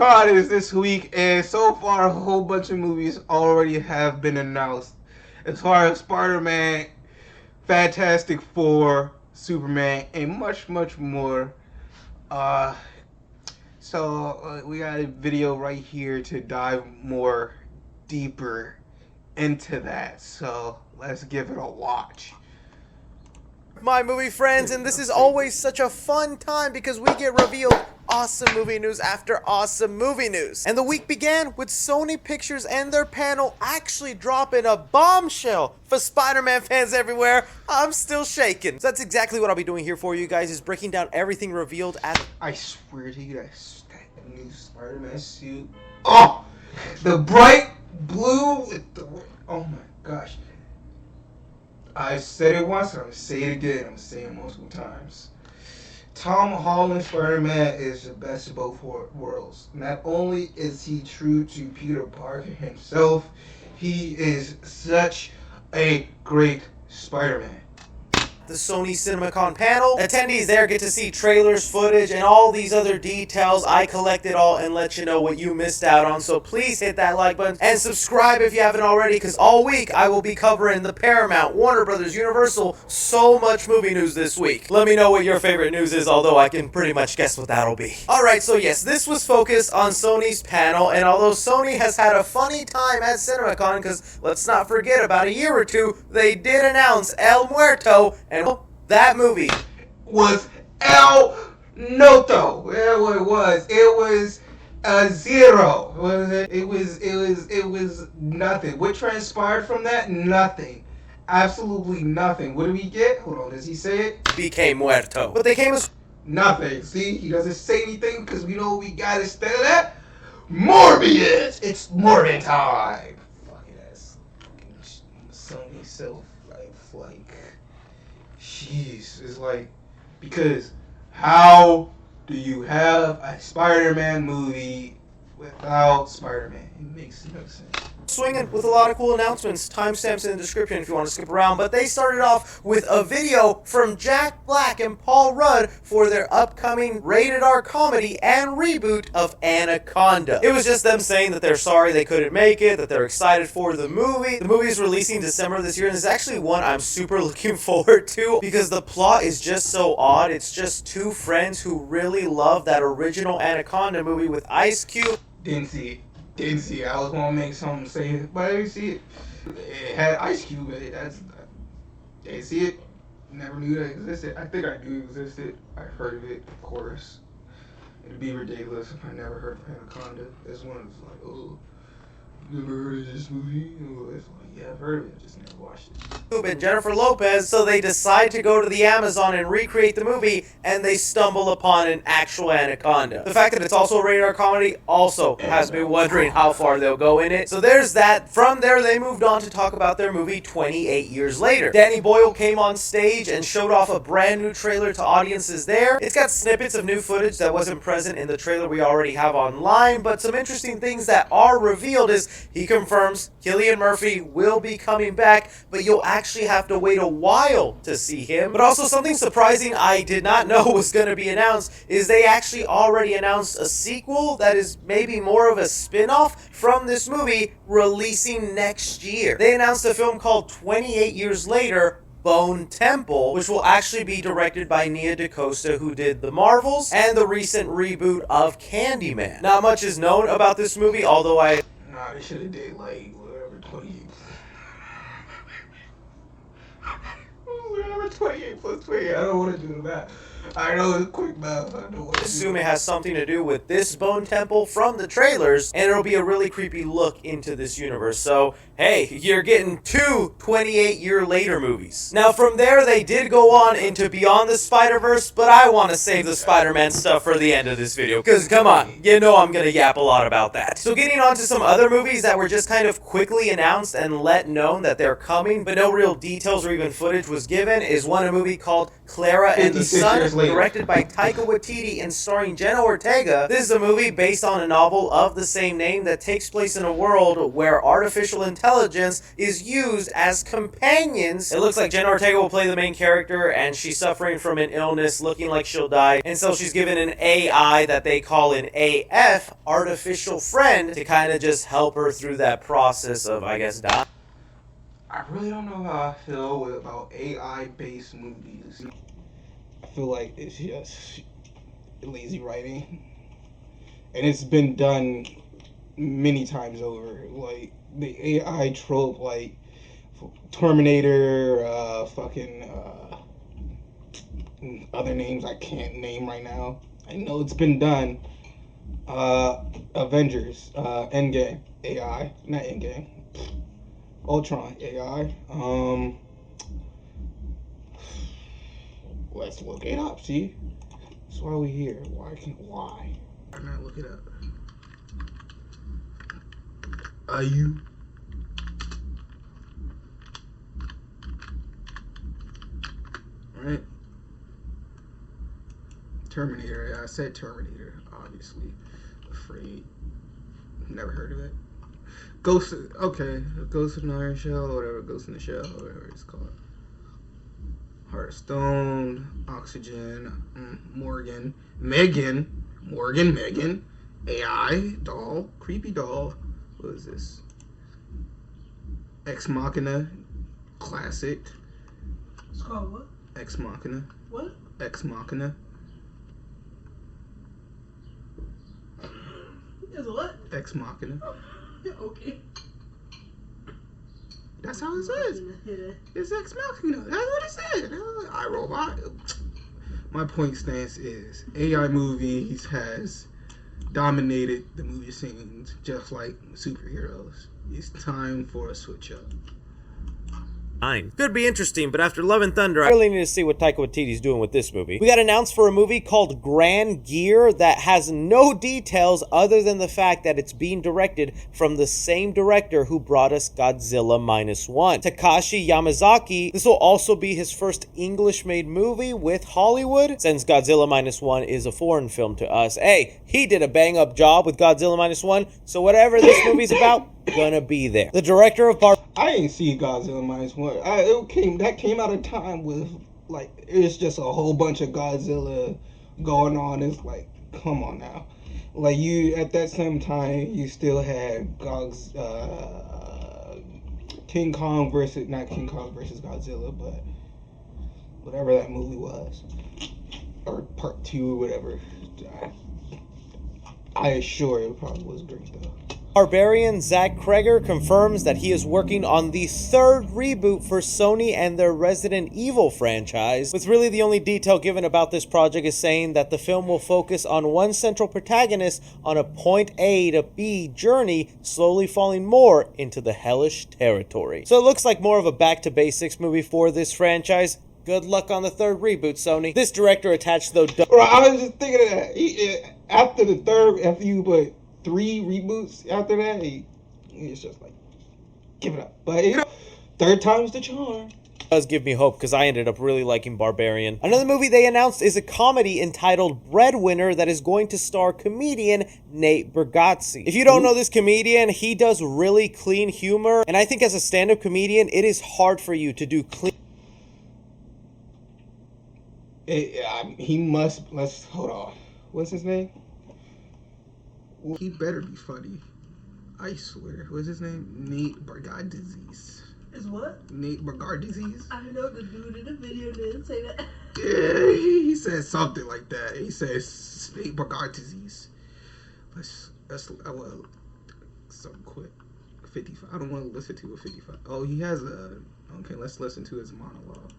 CinemaCon is this week, and so far a whole bunch of movies already have been announced. As far as Spider-Man, Fantastic Four, Superman, and much, much more. Uh, we got a video right here to dive more deeper into that. So let's give it a watch. My movie friends, and this is always such a fun time because we get revealed awesome movie news after awesome movie news. And the week began with Sony Pictures and their panel actually dropping a bombshell for Spider-Man fans everywhere. I'm still shaking. So that's exactly what I'll be doing here for you guys, is breaking down everything revealed at... I swear to you, that new Spider-Man suit. Oh! The bright blue with the... Oh my gosh. I said it once, I'm going to say it again. I'm going to say it multiple times. Tom Holland's Spider-Man is the best of both worlds. Not only is he true to Peter Parker himself, he is such a great Spider-Man. The Sony CinemaCon panel. Attendees there get to see trailers, footage, and all these other details. I collect it all and let you know what you missed out on. So please hit that like button and subscribe if you haven't already, because all week I will be covering the Paramount, Warner Brothers, Universal, so much movie news this week. Let me know what your favorite news is, although I can pretty much guess what that'll be. Alright, so yes, this was focused on Sony's panel, and although Sony has had a funny time at CinemaCon, because let's not forget, about a year or two, they did announce El Muerto, and that movie was El Noto. Yeah, what it was. It was a zero. Was it? It was nothing. What transpired from that? Nothing. Absolutely nothing. What did we get? Hold on. Does he say it? became Muerto. But they came as nothing. See, he doesn't say anything because we know what we got instead of that. Morbius. It's Morbin time. Fucking ass. Sony self like. Jeez, it's like, because how do you have a Spider-Man movie without Spider-Man? It makes no sense. swinging with a lot of cool announcements. Timestamps in the description if you want to skip around. But they started off with a video from Jack Black and Paul Rudd for their upcoming rated R comedy and reboot of Anaconda. It was just them saying that they're sorry they couldn't make it, that they're excited for the movie. The movie is releasing December this year, and it's actually one I'm super looking forward to because the plot is just so odd. It's just two friends who really love that original Anaconda movie with Ice Cube. Didn't see it. Didn't see it. I was gonna make something say it, but I didn't see it. It had Ice Cube in it. Didn't see it. Never knew that existed. I think I knew it existed. I heard of it, of course. It'd be ridiculous if I never heard of Anaconda. This one was like, oh, you never heard of this movie? Oh, it's like, yeah, I've heard of it. I just never watched it. And Jennifer Lopez, so they decide to go to the Amazon and recreate the movie, and they stumble upon an actual Anaconda. The fact that it's also a rated R comedy also has me wondering how far they'll go in it. So there's that. From there, they moved on to talk about their movie 28 Years Later. Danny Boyle came on stage and showed off a brand new trailer to audiences there. It's got snippets of new footage that wasn't present in the trailer we already have online, but some interesting things that are revealed is he confirms Cillian Murphy will be coming back, but you'll actually have to wait a while to see him. But also something surprising I did not know was going to be announced is they actually already announced a sequel that is maybe more of a spin-off from this movie releasing next year. They announced a film called 28 Years Later, Bone Temple, which will actually be directed by Nia DaCosta, who did The Marvels and the recent reboot of Candyman. Not much is known about this movie, although Nah, they should have did like whatever 28. Whatever 28 plus 28. I don't want to do that. I know it's quick math. I don't want to assume it has something to do with this Bone Temple from the trailers, and it'll be a really creepy look into this universe. So, hey, you're getting two 28-year later movies. Now, from there, they did go on into Beyond the Spider-Verse, but I want to save the Spider-Man stuff for the end of this video, because, come on, you know I'm going to yap a lot about that. So, getting on to some other movies that were just kind of quickly announced and let known that they're coming, but no real details or even footage was given, is one a movie called Clara and the Sun. later. Directed by Taika Waititi and starring Jenna Ortega, this is a movie based on a novel of the same name that takes place in a world where artificial intelligence is used as companions. It looks like Jenna Ortega will play the main character, and she's suffering from an illness, looking like she'll die, and so she's given an AI that they call an AF, artificial friend, to kind of just help her through that process of, I guess, dying. I really don't know how I feel about AI-based movies. I feel like it's just lazy writing, and it's been done many times over. Like the AI trope, like Terminator, other names I can't name right now. I know it's been done. Avengers, Endgame, AI, not Endgame. Ultron, AI. Let's look it up. See, that's why we're here. Why? Why not look it up? Are you? Right. Terminator. I said Terminator. Obviously, afraid. Never heard of it. Ghost. Okay, Ghost in the Iron Shell, or whatever. Ghost in the Shell, or whatever it's called. Heart of Stone, Oxygen, Morgan, Megan, AI, doll, creepy doll. What is this? Ex Machina, classic. It's called what? Ex Machina. What? Ex Machina. Is what? Ex Machina. Okay. That's how it says. It's Ex Machina. That's what it said. iRobot. My point stance is AI movies has dominated the movie scenes just like superheroes. It's time for a switch up. Could be interesting, but after Love and Thunder, I really need to see what Taika Waititi's doing with this movie. We got announced for a movie called Grand Gear that has no details other than the fact that it's being directed from the same director who brought us Godzilla Minus One, Takashi Yamazaki. This will also be his first English-made movie with Hollywood, since Godzilla Minus One is a foreign film to us. Hey, he did a bang-up job with Godzilla Minus One, so whatever this movie's about, gonna be there. The director of I ain't see Godzilla Minus One. That came out of time with like it's just a whole bunch of Godzilla going on. It's like, come on now, like you at that same time you still had King Kong versus not King Kong versus Godzilla, but whatever that movie was, or Part 2 or whatever. I assure it probably was great though. Barbarian Zach Kreger confirms that he is working on the third reboot for Sony and their Resident Evil franchise, with really the only detail given about this project is saying that the film will focus on one central protagonist on a point A to B journey, slowly falling more into the hellish territory. So it looks like more of a back to basics movie for this franchise. Good luck on the third reboot, Sony. This director attached though... Bro, I was just thinking of that. After the third, after you put 3 reboots after that, it's just like, give it up. But, third time's the charm. Does give me hope because I ended up really liking Barbarian. Another movie they announced is a comedy entitled Breadwinner that is going to star comedian Nate Bargatze. If you don't know this comedian, he does really clean humor, and I think as a stand-up comedian, it is hard for you to do clean. He must. Let's hold on. What's his name? He better be funny. I swear. What's his name? Nate Bargatze. Is what? Nate Bargatze. I know the dude in the video didn't say that. Yeah, he said something like that. He says Nate Bargatze. Let's something quick. 55. I don't want to listen to a 55. Oh, he has a. Okay, let's listen to his monologue.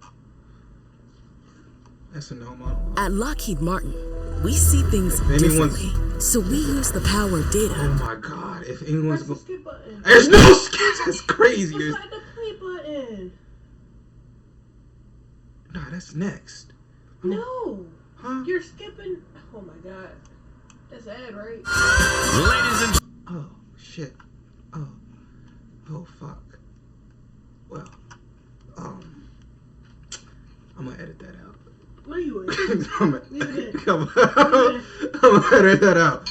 That's a no monologue. At Lockheed Martin, we see things differently. So we use the power of data. Oh my God! If anyone's Press the skip button. there's no skip. That's crazy. It's like the play button. Nah, that's next. No. Huh? You're skipping. Oh my God. That's ad, right? Ladies and Oh shit. Oh fuck. Well, I'm gonna edit that out. No, you ain't. I'm Leave it in. gonna edit that out.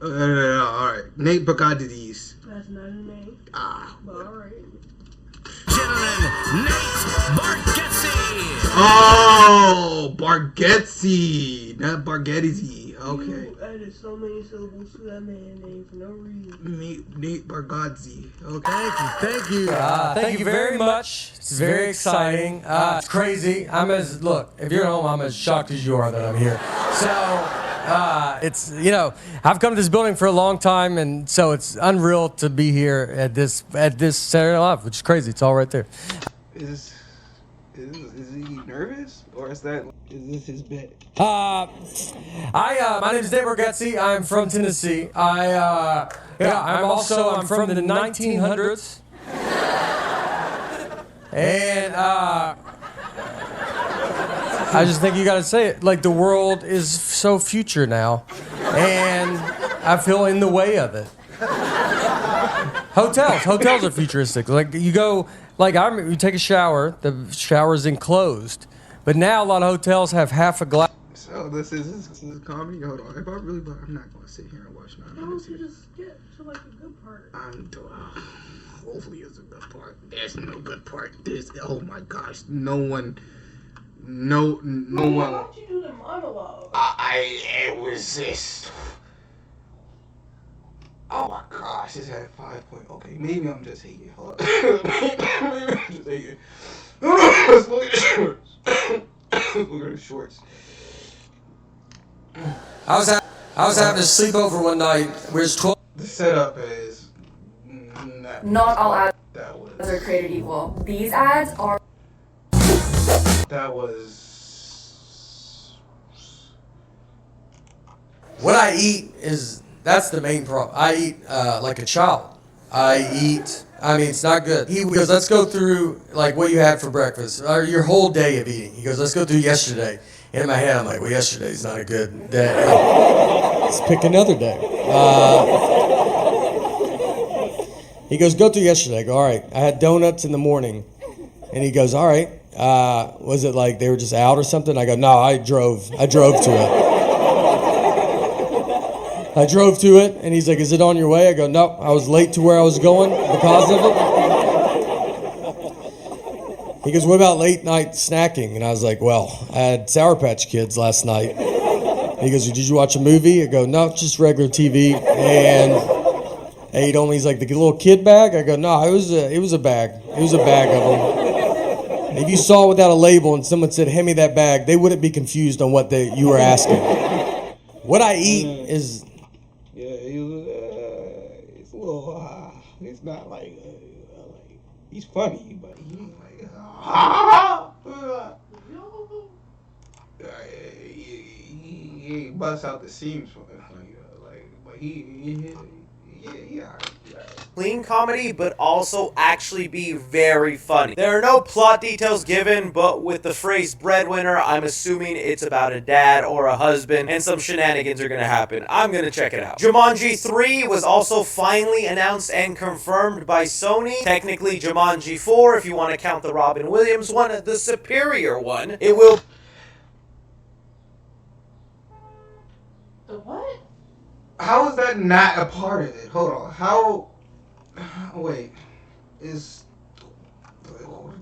Edit that out. All right. Nate Bargatze. That's not a name. Ah. But alright. Gentlemen, Nate Bargatze. Oh, Bargatze, not Bargatze. Okay. You added so many syllables to that man's name for no reason. Nate Bargatze. Okay. Thank you. Thank you very much. It's very exciting. It's crazy. Look, if you're at home, I'm as shocked as you are that I'm here. So, it's, I've come to this building for a long time, and so it's unreal to be here at this Saturday Night Live, which is crazy. It's all right there. Is he nervous, or is this his bet? My name is Nate Bargatze. I'm from Tennessee. I'm from the 1900s. And, I just think you gotta say it. Like, the world is so future now, and I feel in the way of it. Hotels are futuristic. Like, you go, you take a shower, the shower's enclosed, but now a lot of hotels have half a glass. So this is comedy. Hold on. I'm not gonna sit here and watch 9 Why minutes. don't you just get to like a good part? Hopefully it's a good part. There's no good part. Oh my gosh. No one. Why don't you do the monologue? It was this. Oh my gosh, it's at 5 point. Okay, maybe I'm just hating. Hold on. Maybe I'm just hating. Let's look at the shorts. Look at the shorts. I was having a sleepover one night. We was 12. The setup is Not all ads that was are created equal. These ads are. that was What I eat that's the main problem. I eat like a child. It's not good. He goes, let's go through like what you had for breakfast or your whole day of eating. He goes, let's go through yesterday. And in my head, I'm like, well, yesterday's not a good day. Let's pick another day. He goes, go through yesterday. I go, all right. I had donuts in the morning. And he goes, all right. Was it like they were just out or something? I go, no, I drove to it. I drove to it, and he's like, is it on your way? I go, no, I was late to where I was going because of it. He goes, what about late night snacking? And I was like, well, I had Sour Patch Kids last night. He goes, did you watch a movie? I go, no, just regular TV. And ate only, he's like, the little kid bag? I go, no, it was a bag. It was a bag of them. If you saw it without a label and someone said, hand me that bag, they wouldn't be confused on what you were asking. What I eat is... yeah, it's a little. It's not like he's funny, but he ain't like. He busts out the seams from it, but he Clean comedy, but also actually be very funny. There are no plot details given, but with the phrase breadwinner, I'm assuming it's about a dad or a husband, and some shenanigans are gonna happen. I'm gonna check it out. Jumanji 3 was also finally announced and confirmed by Sony. Technically, Jumanji 4, if you want to count the Robin Williams one, the superior one. It will... The what? How is that not a part of it? Hold on. How? Wait.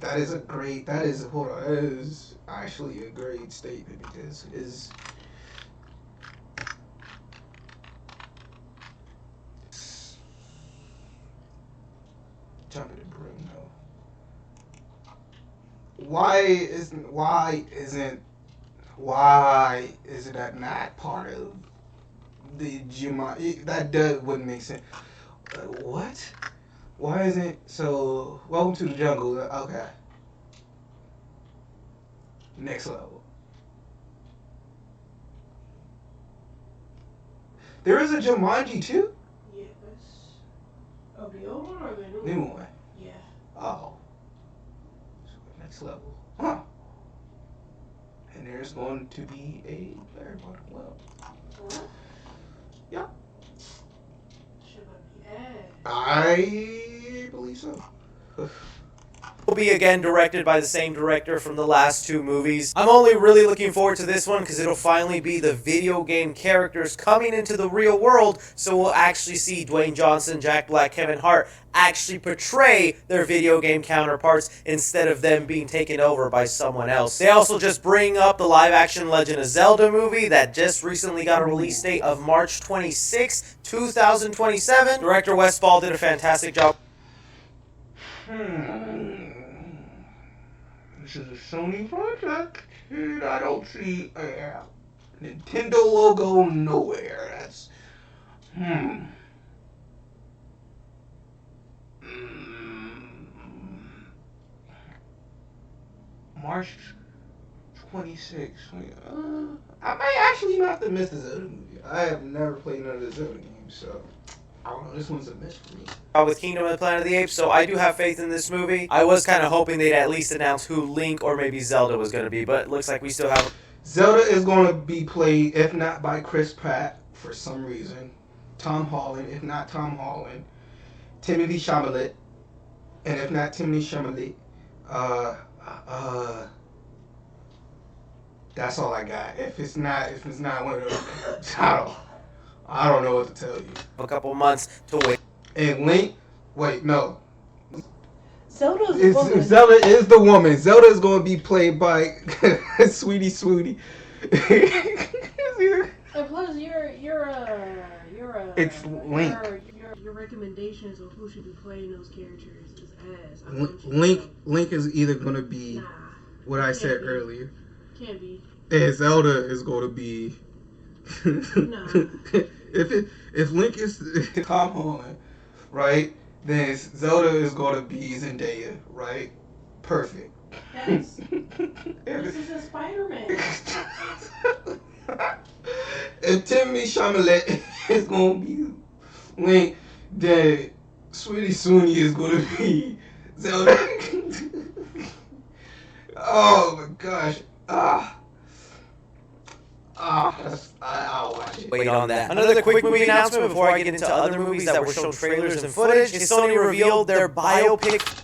That is actually a great statement because jumping the broom though. Why isn't that not part of the Jumanji? That wouldn't make sense. What? Why isn't so? Welcome to the Jungle. Okay. Next level. There is a Jumanji too. Yes. Oh, the old one or the new one? New one. Yeah. Oh. Next level. Huh. And there's going to be a player bottom. Well. What? Yeah. Should I be ad? I believe so. will be again directed by the same director from the last two movies. I'm only really looking forward to this one because it'll finally be the video game characters coming into the real world, so we'll actually see Dwayne Johnson, Jack Black, Kevin Hart actually portray their video game counterparts instead of them being taken over by someone else. They also just bring up the live-action Legend of Zelda movie that just recently got a release date of March 26, 2027. Director Westfall did a fantastic job. This is a Sony project, and I don't see a Nintendo logo nowhere. That's March 26th. I might actually not have to miss the Zelda movie. I have never played none of the Zelda games, so I don't know. This one's a miss for me. With Kingdom of the Planet of the Apes, so I do have faith in this movie. I was kind of hoping they'd at least announce who Link or maybe Zelda was going to be, but it looks like we still have... Zelda is going to be played, if not by Chris Pratt, for some reason, Tom Holland, if not Tom Holland, Timothy Chalamet, and if not Timothy Chalamet, that's all I got. If it's not one of those, I don't know what to tell you. A couple months to wait. And Link, wait, no. Zelda's the woman. Zelda is the woman. Zelda is going to be played by Sweetie. And plus, It's Link. Your recommendations of who should be playing those characters is ass. Link is either going to be what I said earlier. Can't be. And Zelda is going to be. Nah. If Link is Tom Holland, right? Then Zelda is going to be Zendaya, right? Perfect. Yes. This is a Spider-Man. If Timothy Chalamet is going to be Link, then Sweetie Suni is going to be Zelda. Oh my gosh. I'll watch it. Wait on that. Another quick movie announcement before I get into other movies that were shown trailers and footage is Sony revealed their biopic.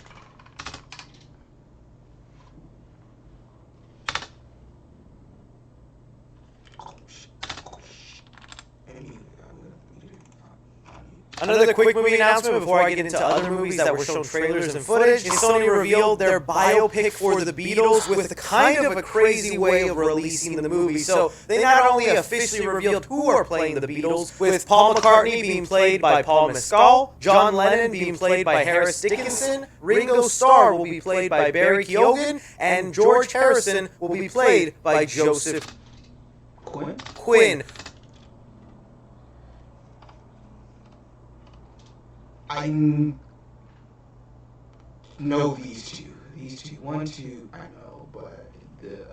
Another quick movie announcement before I get into other movies that were shown trailers and footage is Sony revealed their biopic for the Beatles with kind of a crazy way of releasing the movie. So they not only officially revealed who are playing the Beatles, with Paul McCartney being played by Paul Mescal, John Lennon being played by Harris Dickinson, Ringo Starr will be played by Barry Keoghan, and George Harrison will be played by Joseph Quinn. I know these two. One, two, I know, but the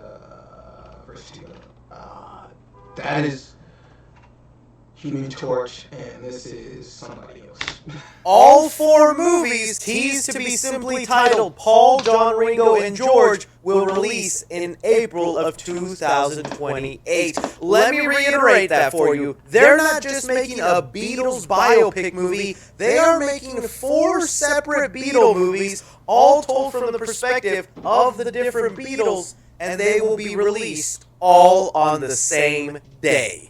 first two, that is Human Torch, and this is somebody else. All four movies, teased to be simply titled Paul, John, Ringo, and George, will release in April of 2028. Let me reiterate that for you. They're not just making a Beatles biopic movie, they are making 4 separate Beatle movies, all told from the perspective of the different Beatles, and they will be released all on the same day.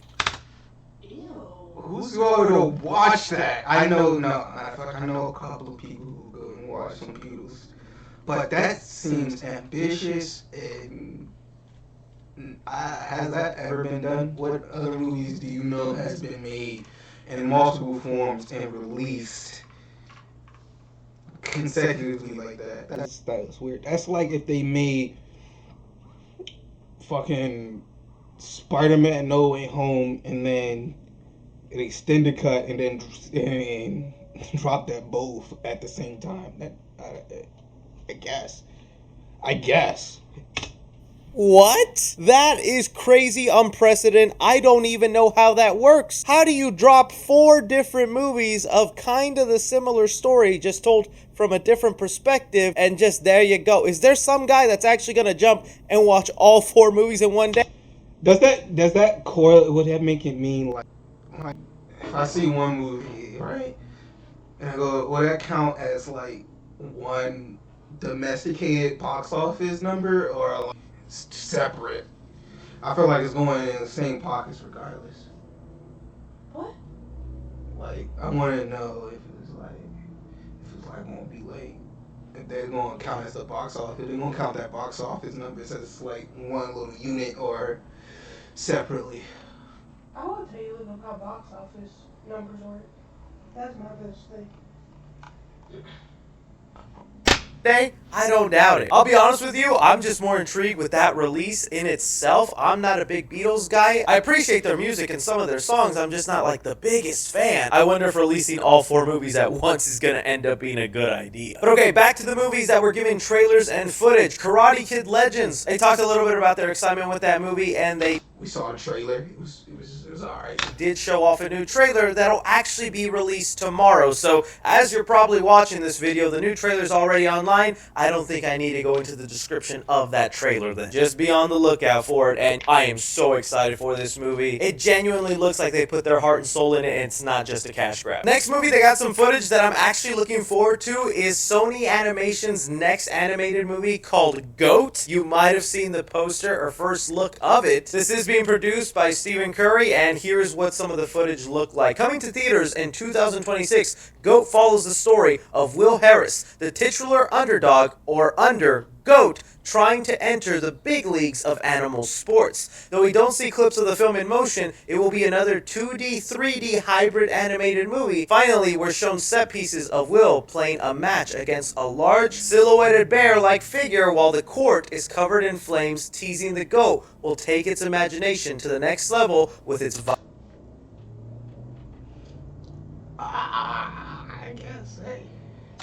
Who's going to watch that? I know a couple of people who go and watch some Beatles, but that seems ambitious. And has that ever been done? What other movies do you know has been made in multiple forms and released consecutively like that? That's weird. That's like if they made fucking Spider-Man No Way Home and then an extended cut and then drop that both at the same time. That I guess. What? That is crazy, unprecedented. I don't even know how that works. How do you drop 4 different movies of kind of the similar story, just told from a different perspective, and just there you go? Is there some guy that's actually going to jump and watch all 4 movies in one day? Does that correlate? Would that make it mean like if I see one movie, right, and I go, will that count as like one domesticated box office number or like separate? I feel like it's going in the same pockets regardless. What? Like, I want to know if it's like gonna be late. If they're gonna count as the box office, they're gonna count that box office number as like one little unit or separately. I will tell you, look up how box office numbers work. That's my best thing. Day? I don't doubt it. I'll be honest with you, I'm just more intrigued with that release in itself. I'm not a big Beatles guy. I appreciate their music and some of their songs, I'm just not like the biggest fan. I wonder if releasing all 4 movies at once is gonna end up being a good idea. But okay, back to the movies that were given trailers and footage. Karate Kid Legends. They talked a little bit about their excitement with that movie, and we saw a trailer. It was alright. Did show off a new trailer that'll actually be released tomorrow. So as you're probably watching this video, the new trailer's already online. I don't think I need to go into the description of that trailer then. Just be on the lookout for it, and I am so excited for this movie. It genuinely looks like they put their heart and soul in it, and it's not just a cash grab. Next movie they got some footage that I'm actually looking forward to is Sony Animation's next animated movie called GOAT. You might have seen the poster or first look of it. This is being produced by Stephen Curry, and here's what some of the footage looked like. Coming to theaters in 2026, GOAT follows the story of Will Harris, the titular underdog, or GOAT, trying to enter the big leagues of animal sports. Though we don't see clips of the film in motion, it will be another 2D, 3D hybrid animated movie. Finally, we're shown set pieces of Will playing a match against a large silhouetted bear-like figure while the court is covered in flames, teasing the GOAT will take its imagination to the next level with its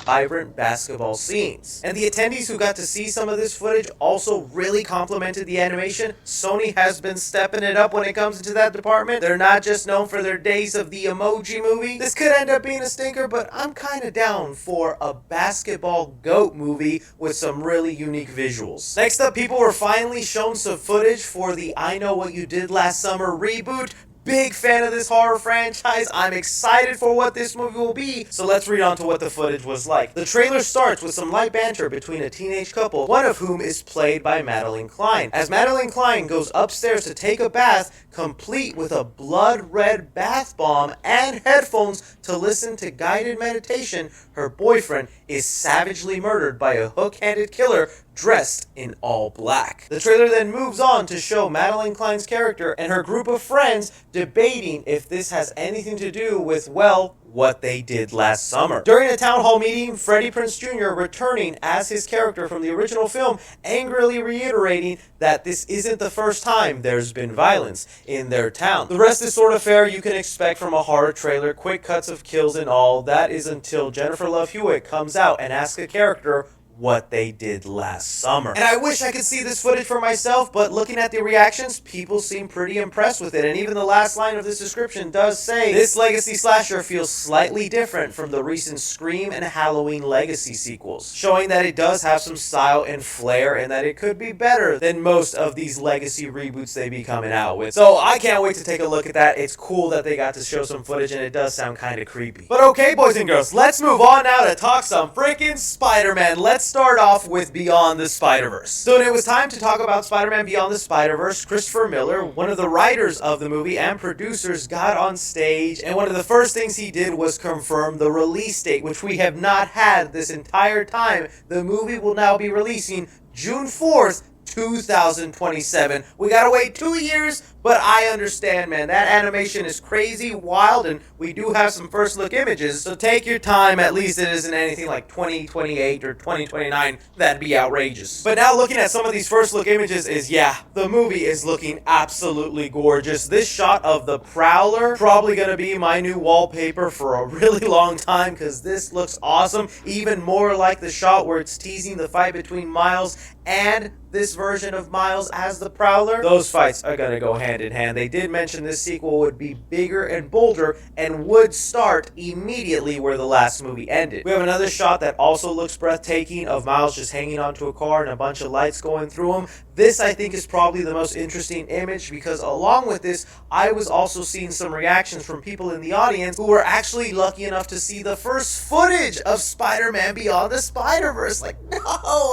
vibrant basketball scenes. And the attendees who got to see some of this footage also really complimented the animation. Sony has been stepping it up when it comes into that department. They're not just known for their days of the Emoji Movie. This could end up being a stinker, but I'm kind of down for a basketball GOAT movie with some really unique visuals. Next up, people were finally shown some footage for the I Know What You Did Last Summer reboot. Big fan of this horror franchise. I'm excited for what this movie will be. So let's read on to what the footage was like. The trailer starts with some light banter between a teenage couple, one of whom is played by Madeline Klein. As Madeline Klein goes upstairs to take a bath, complete with a blood-red bath bomb and headphones to listen to guided meditation, her boyfriend is savagely murdered by a hook-handed killer dressed in all black. The trailer then moves on to show Madeline Klein's character and her group of friends debating if this has anything to do with, well, what they did last summer. During a town hall meeting, Freddie Prinze Jr., returning as his character from the original film, angrily reiterating that this isn't the first time there's been violence in their town. The rest is sort of fare you can expect from a horror trailer, quick cuts of kills and all. That is until Jennifer Love Hewitt comes out and asks a character what they did last summer. And I wish I could see this footage for myself, but looking at the reactions, people seem pretty impressed with it. And even the last line of this description does say, this legacy slasher feels slightly different from the recent Scream and Halloween Legacy sequels, showing that it does have some style and flair and that it could be better than most of these legacy reboots they be coming out with. So I can't wait to take a look at that. It's cool that they got to show some footage, and it does sound kind of creepy. But okay, boys and girls, let's move on now to talk some freaking Spider-Man. Let's start off with Beyond the Spider-Verse. So when it was time to talk about Spider-Man Beyond the Spider-Verse, Christopher Miller, one of the writers of the movie and producers, got on stage, and one of the first things he did was confirm the release date, which we have not had this entire time. The movie will now be releasing June 4th, 2027. We gotta wait 2 years, but I understand, man. That animation is crazy, wild, and we do have some first look images, so take your time. At least it isn't anything like 2028 or 2029. That'd be outrageous. But now looking at some of these first look images is, yeah, the movie is looking absolutely gorgeous. This shot of the Prowler, probably gonna be my new wallpaper for a really long time, because this looks awesome. Even more like the shot where it's teasing the fight between Miles and this version of Miles as the Prowler. Those fights are gonna go hand in hand. They did mention this sequel would be bigger and bolder and would start immediately where the last movie ended. We have another shot that also looks breathtaking of Miles just hanging onto a car and a bunch of lights going through him. This, I think, is probably the most interesting image because along with this, I was also seeing some reactions from people in the audience who were actually lucky enough to see the first footage of Spider-Man Beyond the Spider-Verse. Like, no,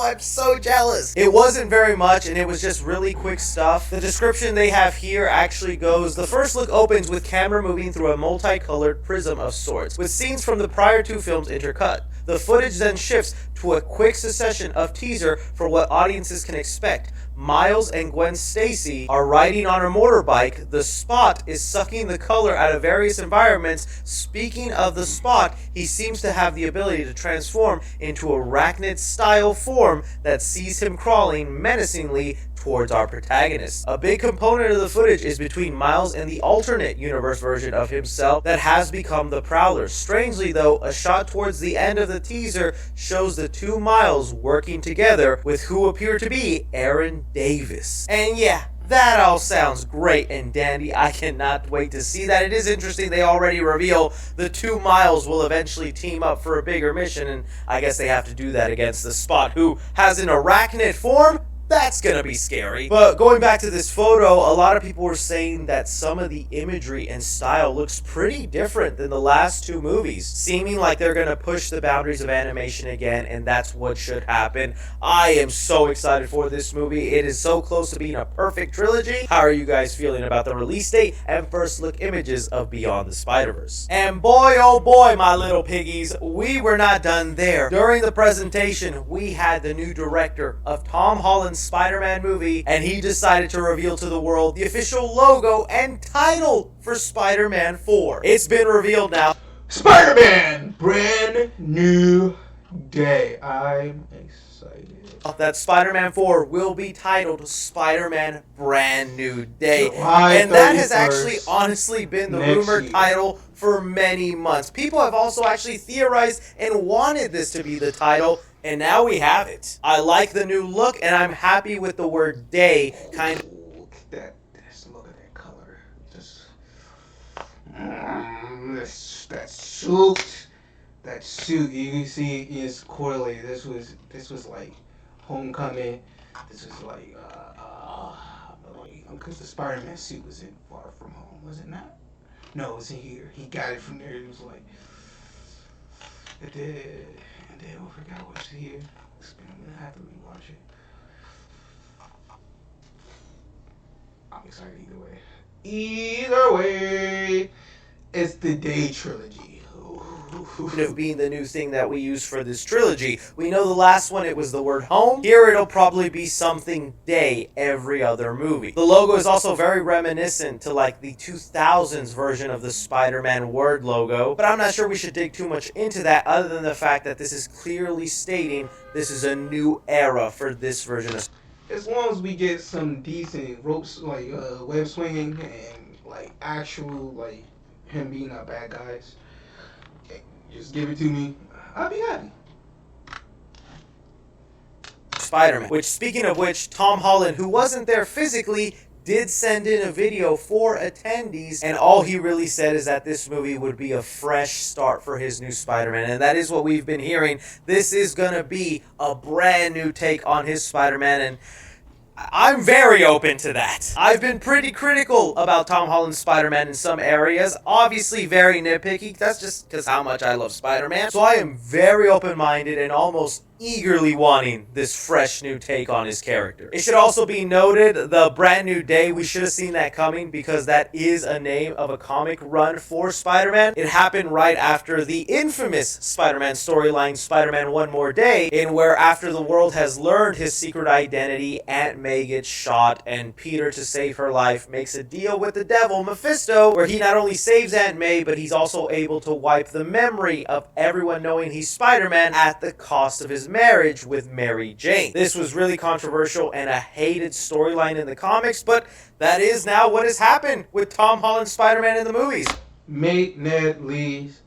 I'm so jealous. It wasn't very much, and it was just really quick stuff. The description they have here actually goes, the first look opens with camera moving through a multicolored prism of sorts, with scenes from the prior two films intercut. The footage then shifts to a quick succession of teaser for what audiences can expect. Miles and Gwen Stacy are riding on a motorbike. The Spot is sucking the color out of various environments. Speaking of the Spot, he seems to have the ability to transform into arachnid-style form that sees him crawling menacingly towards our protagonist. A big component of the footage is between Miles and the alternate universe version of himself that has become the Prowler. Strangely though, a shot towards the end of the teaser shows the two Miles working together with who appear to be Aaron Davis. And yeah, that all sounds great and dandy. I cannot wait to see that. It is interesting they already reveal the two Miles will eventually team up for a bigger mission, and I guess they have to do that against the Spot, who has an arachnid form. That's gonna be scary. But going back to this photo, a lot of people were saying that some of the imagery and style looks pretty different than the last two movies, seeming like they're gonna push the boundaries of animation again, and that's what should happen. I am so excited for this movie. It is so close to being a perfect trilogy. How are you guys feeling about the release date and first look images of Beyond the Spider-Verse? And boy, oh boy, my little piggies, we were not done there. During the presentation, we had the new director of Tom Holland's Spider-Man movie, and he decided to reveal to the world the official logo and title for Spider-Man 4. It's been revealed now. Spider-Man, brand new day. I'm excited. That Spider-Man 4 will be titled Spider-Man Brand New Day. July And that has 31st, actually honestly been the next rumored year. title for many months. People have also actually theorized and wanted this to be the title, and now we have it. I like the new look, and I'm happy with the word day kind of. Look at that. Just look at that color. Just that suit. That suit. You can see is correlated. This was like Homecoming. This was like because the Spider-Man suit was in Far From Home, was it not? No, it was in here. He got it from there. It was like it did. And then I forgot what's here. I'm gonna have to rewatch it. I'm excited either way. Either way, it's the Day trilogy. Of being the new thing that we use for this trilogy. We know the last one, it was the word home. Here it'll probably be something day every other movie. The logo is also very reminiscent to like the 2000s version of the Spider-Man word logo, but I'm not sure we should dig too much into that other than the fact that this is clearly stating this is a new era for this version of. As long as we get some decent ropes, like web swinging and like actual like him being our bad guys, just give it to me. I'll be happy. Spider-Man. Which, speaking of which, Tom Holland, who wasn't there physically, did send in a video for attendees, and all he really said is that this movie would be a fresh start for his new Spider-Man, and that is what we've been hearing. This is gonna be a brand new take on his Spider-Man, and I'm very open to that. I've been pretty critical about Tom Holland's Spider-Man in some areas. Obviously very nitpicky. That's just because how much I love Spider-Man. So I am very open-minded and almost eagerly wanting this fresh new take on his character. It should also be noted, the Brand New Day, we should have seen that coming because that is a name of a comic run for Spider-Man. It happened right after the infamous Spider-Man storyline, Spider-Man One More Day, in where after the world has learned his secret identity, Aunt May gets shot, and Peter, to save her life, makes a deal with the devil, Mephisto, where he not only saves Aunt May, but he's also able to wipe the memory of everyone knowing he's Spider-Man at the cost of his marriage with Mary Jane. This was really controversial and a hated storyline in the comics, but that is now what has happened with Tom Holland's Spider-Man in the movies. Make Ned Lee's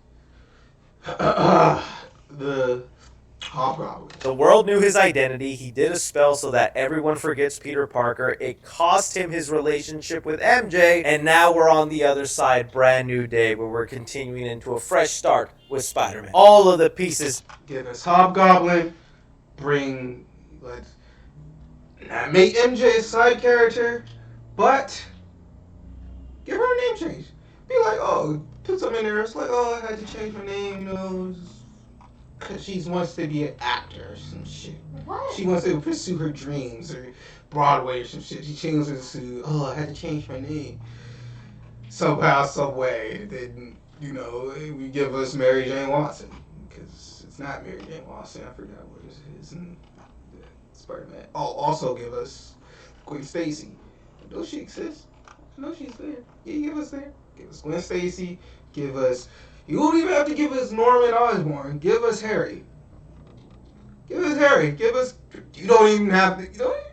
the Hobgoblin. The world knew his identity. He did a spell so that everyone forgets Peter Parker. It cost him his relationship with MJ, and now we're on the other side, Brand New Day, where we're continuing into a fresh start with Spider-Man. All of the pieces. Give us Hobgoblin. Bring let's not make MJ a side character, but give her a name change. Be like, oh, put something in there. It's like, oh, I had to change my name, you know, because she wants to be an actor or some shit. What? She wants to pursue her dreams or Broadway or some shit. She changes to, oh, I had to change my name. Somehow, some way, then, you know, we give us Mary Jane Watson. Because it's not Mary Jane Watson. I forgot what it is in Spider-Man. Oh, also give us Gwen Stacy. I know she exists. I know she's there. Yeah, give us there. Give us Gwen Stacy. Give us... You don't even have to give us Norman Osborn. Give us Harry. Give us Harry. Give us... You don't even have to... You don't even,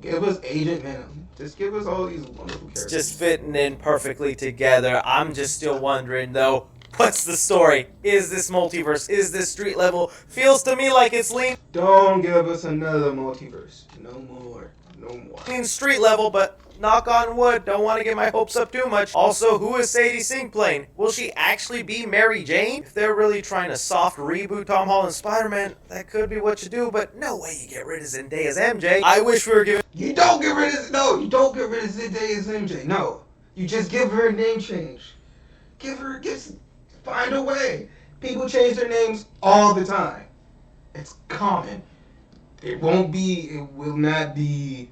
give us Agent Venom. Just give us all these wonderful characters. It's just fitting in perfectly together. I'm just still wondering, though, what's the story? Is this multiverse? Is this street level? Feels to me like it's leaning Don't give us another multiverse. No more. No more. street level, but knock on wood, don't want to get my hopes up too much. Also, who is Sadie Sink playing? Will she actually be Mary Jane? If they're really trying to soft reboot Tom Holland's Spider-Man, that could be what you do, but no way you get rid of Zendaya's MJ. I wish we were giving... You don't get rid of... No, you don't get rid of Zendaya's MJ. No. You just give her a name change. Find a way. People change their names all the time. It's common. It will not be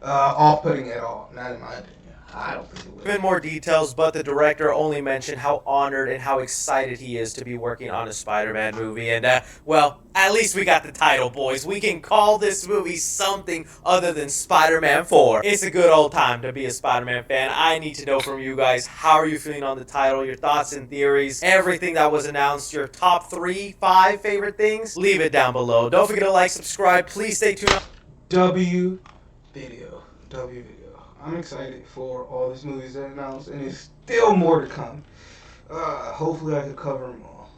off-putting at all. Not in my opinion. I don't think it will. Even more details, but the director only mentioned how honored and how excited he is to be working on a Spider-Man movie. And, well, at least we got the title, boys. We can call this movie something other than Spider-Man 4. It's a good old time to be a Spider-Man fan. I need to know from you guys, how are you feeling on the title, your thoughts and theories, everything that was announced, your top 3, 5 favorite things? Leave it down below. Don't forget to like, subscribe. Please stay tuned. W video. I'm excited for all these movies that are announced, and there's still more to come. Hopefully I can cover them all.